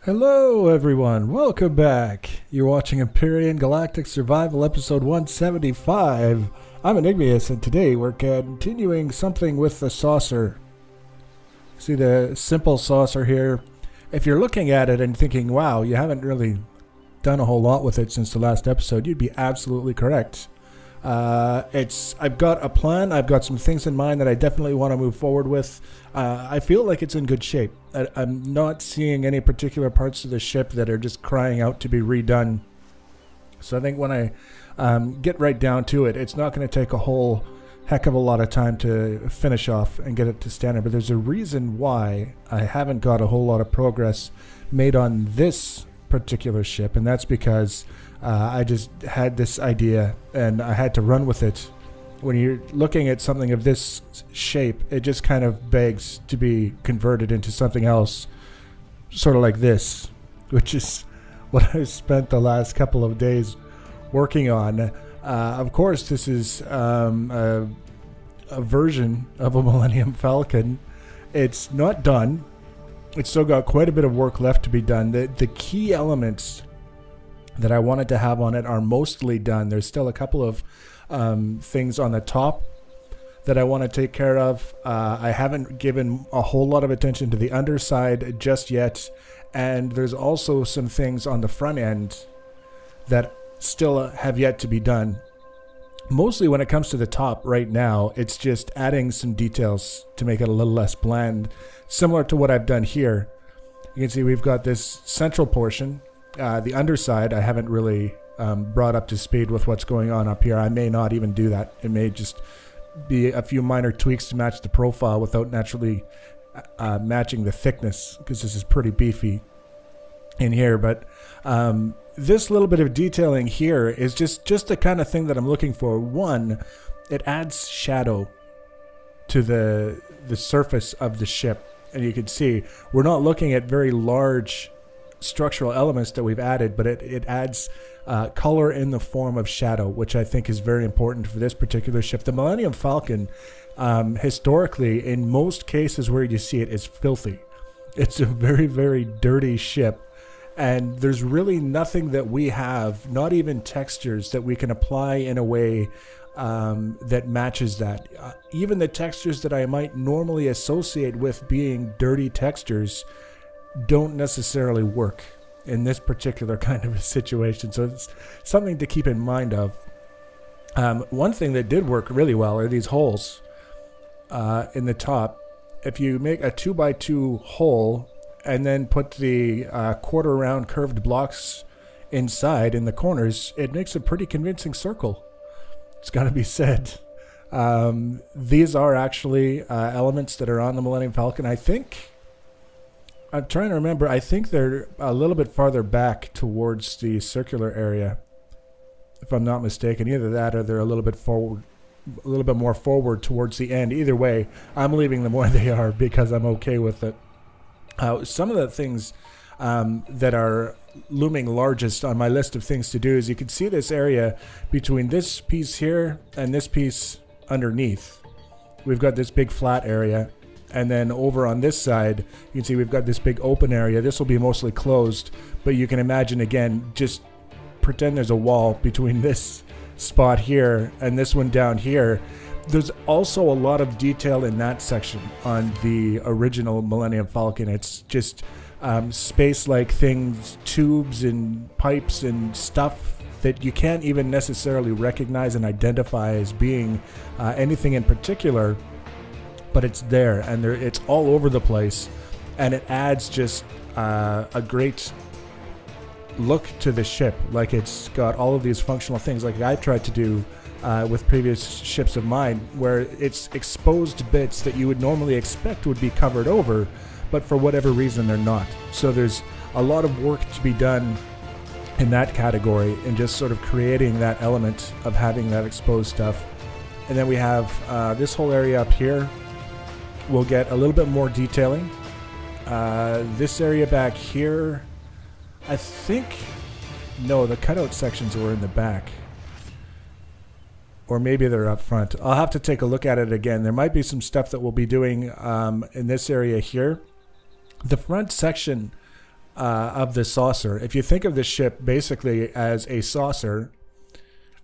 Hello everyone, welcome back. You're watching Empyrion Galactic Survival episode 175. I'm Enigmius and today we're continuing something with the saucer. See the simple saucer here. If you're looking at it and thinking, wow, you haven't really done a whole lot with it since the last episode, you'd be absolutely correct. I've got a plan, I've got some things in mind that I definitely want to move forward with. I feel like it's in good shape. I'm not seeing any particular parts of the ship that are just crying out to be redone. So I think when I get right down to it, it's not going to take a whole heck of a lot of time to finish off and get it to standard. But there's a reason why I haven't got a whole lot of progress made on this particular ship, and that's because I just had this idea and I had to run with it. When you're looking at something of this shape, it just kind of begs to be converted into something else, sort of like this, which is what I spent the last couple of days working on. Of course, this is a version of a Millennium Falcon. It's not done. It's still got quite a bit of work left to be done. The key elements that I wanted to have on it are mostly done. There's still a couple of things on the top that I want to take care of. I haven't given a whole lot of attention to the underside just yet, and there's also some things on the front end that still have yet to be done. Mostly when it comes to the top right now, it's just adding some details to make it a little less bland, similar to what I've done here. You can see we've got this central portion. The underside I haven't really brought up to speed with what's going on up here. I may not even do that. It may just be a few minor tweaks to match the profile without naturally matching the thickness, because this is pretty beefy in here. But this little bit of detailing here is just the kind of thing that I'm looking for. One, it adds shadow to the surface of the ship, and you can see we're not looking at very large structural elements that we've added, but it adds color in the form of shadow, which I think is very important for this particular ship. The Millennium Falcon, historically, in most cases where you see it, is filthy. It's a very, very dirty ship, and there's really nothing that we have, not even textures, that we can apply in a way that matches that. Even the textures that I might normally associate with being dirty textures don't necessarily work in this particular kind of a situation, so it's something to keep in mind of. One thing that did work really well are these holes in the top. If you make a 2x2 hole and then put the quarter round curved blocks inside in the corners, it makes a pretty convincing circle. It's got to be said. These are actually elements that are on the Millennium Falcon. I'm trying to remember. I think they're a little bit farther back towards the circular area, if I'm not mistaken. Either that or they're a little bit forward, a little bit more forward towards the end. Either way, I'm leaving them where they are because I'm okay with it. Some of the things that are looming largest on my list of things to do is you can see this area between this piece here and this piece underneath. We've got this big flat area. And then over on this side, you can see we've got this big open area. This will be mostly closed, but you can imagine, again, just pretend there's a wall between this spot here and this one down here. There's also a lot of detail in that section on the original Millennium Falcon. It's just space-like things, tubes and pipes and stuff that you can't even necessarily recognize and identify as being anything in particular. But it's there, and it's all over the place, and it adds just a great look to the ship. Like, it's got all of these functional things like I've tried to do with previous ships of mine, where it's exposed bits that you would normally expect would be covered over, but for whatever reason they're not. So there's a lot of work to be done in that category, and just sort of creating that element of having that exposed stuff. And then we have this whole area up here. We'll get a little bit more detailing. This area back here, I think, no, the cutout sections were in the back. Or maybe they're up front. I'll have to take a look at it again. There might be some stuff that we'll be doing in this area here. The front section of the saucer. If you think of the ship basically as a saucer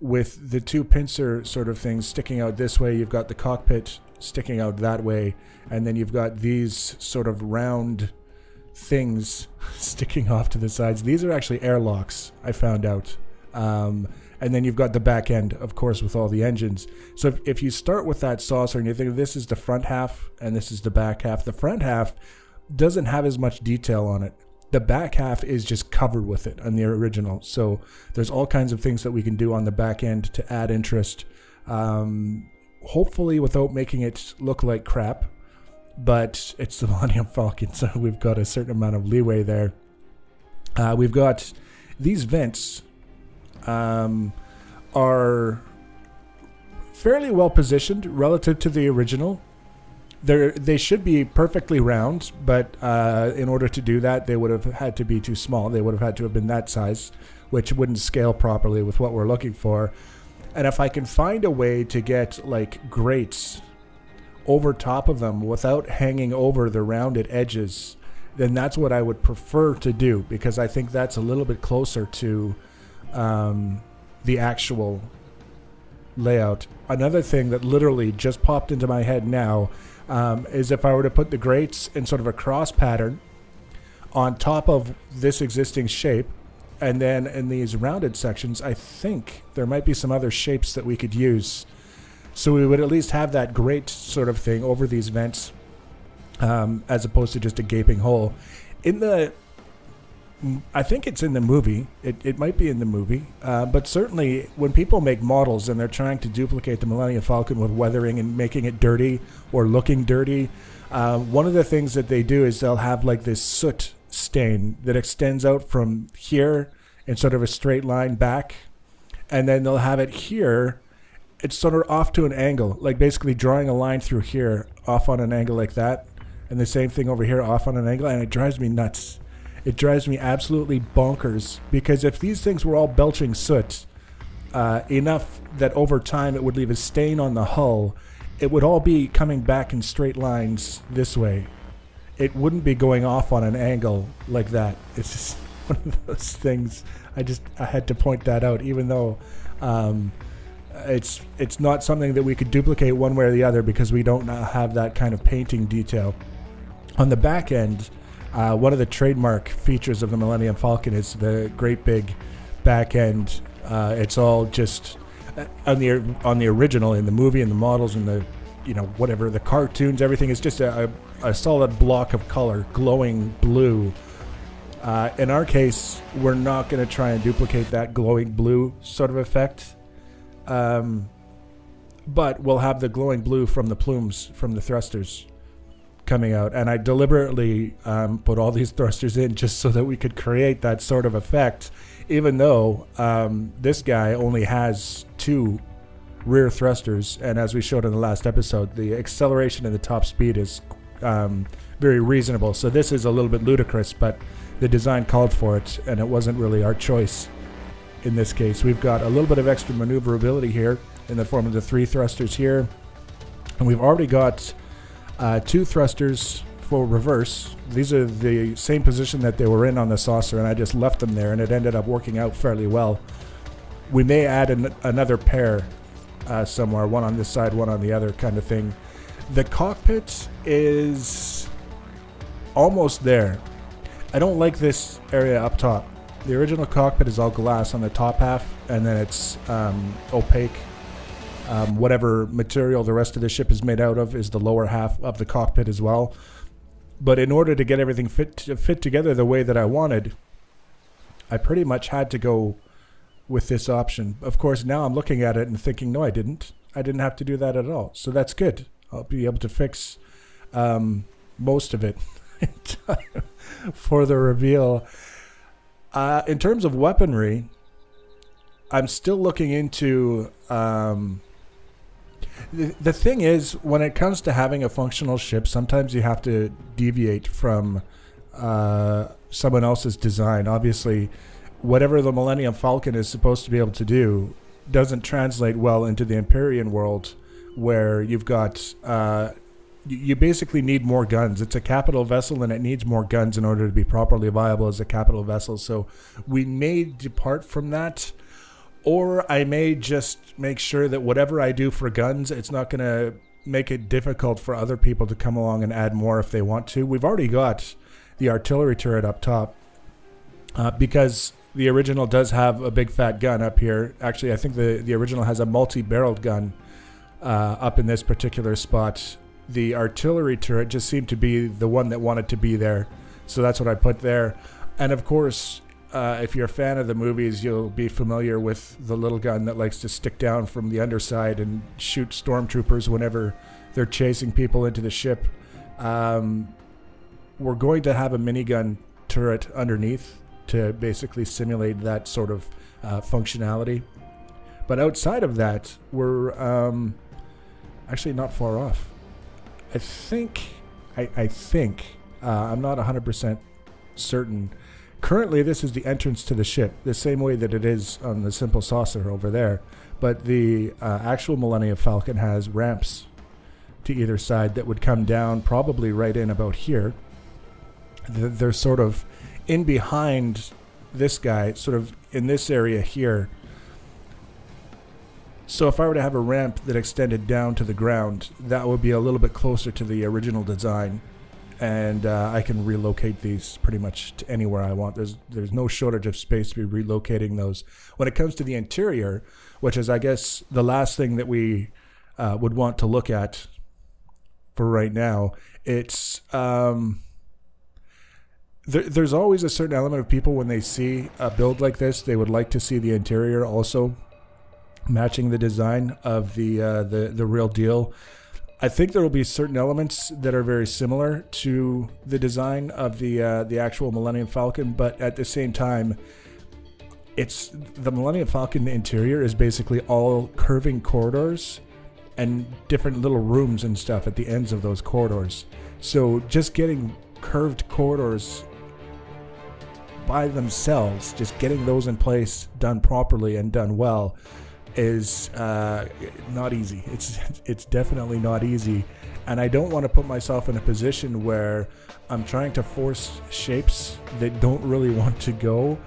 with the two pincer sort of things sticking out this way, you've got the cockpit sticking out that way, and then you've got these sort of round things sticking off to the sides. These are actually airlocks, I found out. And then you've got the back end, of course, with all the engines. So if you start with that saucer and you think this is the front half and this is the back half, the front half doesn't have as much detail on it. The back half is just covered with it on the original. So there's all kinds of things that we can do on the back end to add interest. Hopefully without making it look like crap. But it's the Millennium Falcon, so we've got a certain amount of leeway there. We've got these vents are fairly well positioned relative to the original. They should be perfectly round, but in order to do that, they would have had to be too small. They would have had to have been that size, which wouldn't scale properly with what we're looking for. And if I can find a way to get like grates over top of them without hanging over the rounded edges, then that's what I would prefer to do, because I think that's a little bit closer to the actual layout. Another thing that literally just popped into my head now is if I were to put the grates in sort of a cross pattern on top of this existing shape, and then in these rounded sections, I think there might be some other shapes that we could use. So we would at least have that grate sort of thing over these vents, as opposed to just a gaping hole. I think it's in the movie. It might be in the movie. But certainly when people make models and they're trying to duplicate the Millennium Falcon with weathering and making it dirty or looking dirty, one of the things that they do is they'll have like this soot stain that extends out from here in sort of a straight line back. And then they'll have it here. It's sort of off to an angle, like basically drawing a line through here, off on an angle like that. And the same thing over here, off on an angle. And it drives me nuts. It drives me absolutely bonkers, because if these things were all belching soot enough that over time it would leave a stain on the hull, it would all be coming back in straight lines this way. It wouldn't be going off on an angle like that. It's just one of those things. I had to point that out, even though it's not something that we could duplicate one way or the other, because we don't have that kind of painting detail. On the back end, one of the trademark features of the Millennium Falcon is the great big back end. It's all just on the original, in the movie, and the models, and the whatever, the cartoons, everything is just a solid block of color, glowing blue. In our case, we're not going to try and duplicate that glowing blue sort of effect, but we'll have the glowing blue from the plumes from the thrusters coming out. And I deliberately put all these thrusters in just so that we could create that sort of effect, even though this guy only has 2 rear thrusters, and as we showed in the last episode, the acceleration and the top speed is very reasonable. So this is a little bit ludicrous, but the design called for it, and it wasn't really our choice in this case. We've got a little bit of extra maneuverability here in the form of the 3 thrusters here, and we've already got 2 thrusters for reverse. These are the same position that they were in on the saucer, and I just left them there, and it ended up working out fairly well. We may add another pair somewhere, one on this side, one on the other, kind of thing. The cockpit is almost there. I don't like this area up top. The original cockpit is all glass on the top half, and then it's opaque. Whatever material the rest of the ship is made out of is the lower half of the cockpit as well. But in order to get everything fit together the way that I wanted, I pretty much had to go with this option. Of course, now I'm looking at it and thinking, no, I didn't. I didn't have to do that at all. So that's good. I'll be able to fix most of it for the reveal. In terms of weaponry, I'm still looking into... The thing is, when it comes to having a functional ship, sometimes you have to deviate from someone else's design. Obviously, whatever the Millennium Falcon is supposed to be able to do doesn't translate well into the Empyrion world, where you've got you basically need more guns. It's a capital vessel, and it needs more guns in order to be properly viable as a capital vessel. So we may depart from that, or I may just make sure that whatever I do for guns, it's not going to make it difficult for other people to come along and add more if they want to. We've already got the artillery turret up top because the original does have a big fat gun up here. Actually, I think the original has a multi-barreled gun up in this particular spot. The artillery turret just seemed to be the one that wanted to be there, so that's what I put there. And of course, if you're a fan of the movies, you'll be familiar with the little gun that likes to stick down from the underside and shoot stormtroopers whenever they're chasing people into the ship. We're going to have a minigun turret underneath to basically simulate that sort of functionality. But outside of that, we're actually not far off. I think, I'm not 100% certain. Currently, this is the entrance to the ship, the same way that it is on the SimpleSaucer over there. But the actual Millennium Falcon has ramps to either side that would come down probably right in about here. They're sort of in behind this guy, sort of in this area here. So if I were to have a ramp that extended down to the ground, that would be a little bit closer to the original design. And I can relocate these pretty much to anywhere I want. There's no shortage of space to be relocating those. When it comes to the interior, which is, I guess, the last thing that we would want to look at for right now, it's there's always a certain element of people when they see a build like this, they would like to see the interior also matching the design of the real deal. I think there will be certain elements that are very similar to the design of the actual Millennium Falcon, but at the same time, it's the Millennium Falcon interior is basically all curving corridors and different little rooms and stuff at the ends of those corridors. So just getting curved corridors by themselves, just getting those in place, done properly and done well, is not easy. It's definitely not easy, and I don't want to put myself in a position where I'm trying to force shapes that don't really want to go,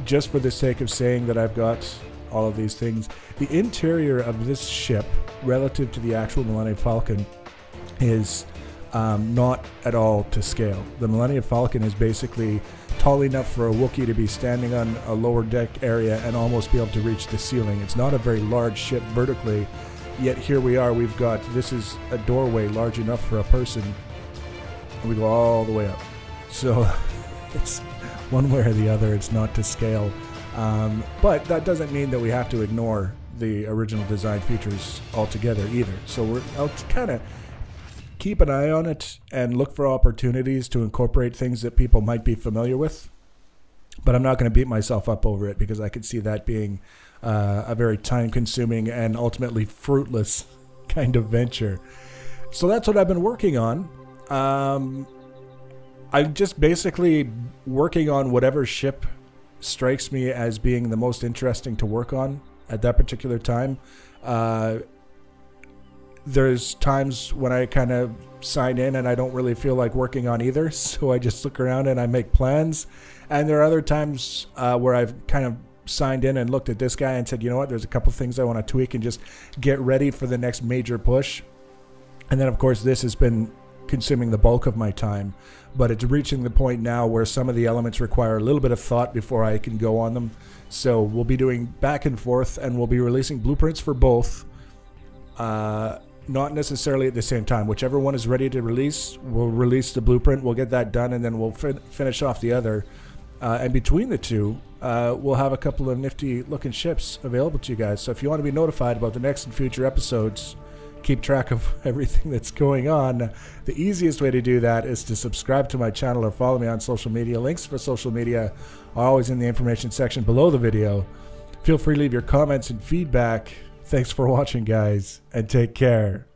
just for the sake of saying that I've got all of these things. The interior of this ship relative to the actual Millennium Falcon is not at all to scale. The Millennium Falcon is basically tall enough for a Wookiee to be standing on a lower deck area and almost be able to reach the ceiling. It's not a very large ship vertically, yet here we are. We've got, this is a doorway large enough for a person, and we go all the way up. So it's one way or the other, it's not to scale. But that doesn't mean that we have to ignore the original design features altogether either. So I'll kind of keep an eye on it and look for opportunities to incorporate things that people might be familiar with. But I'm not going to beat myself up over it, because I could see that being a very time-consuming and ultimately fruitless kind of venture. So that's what I've been working on. I'm just basically working on whatever ship strikes me as being the most interesting to work on at that particular time. There's times when I kind of sign in and I don't really feel like working on either, so I just look around and I make plans. And there are other times where I've kind of signed in and looked at this guy and said, you know what, there's a couple things I want to tweak and just get ready for the next major push. And then, of course, this has been consuming the bulk of my time, but it's reaching the point now where some of the elements require a little bit of thought before I can go on them. So we'll be doing back and forth, and we'll be releasing blueprints for both. Not necessarily at the same time. Whichever one is ready to release, we'll release the blueprint, we'll get that done, and then we'll finish off the other. And between the two, we'll have a couple of nifty looking ships available to you guys. So if you want to be notified about the next and future episodes, keep track of everything that's going on, the easiest way to do that is to subscribe to my channel or follow me on social media. Links for social media are always in the information section below the video. Feel free to leave your comments and feedback. Thanks for watching, guys, and take care.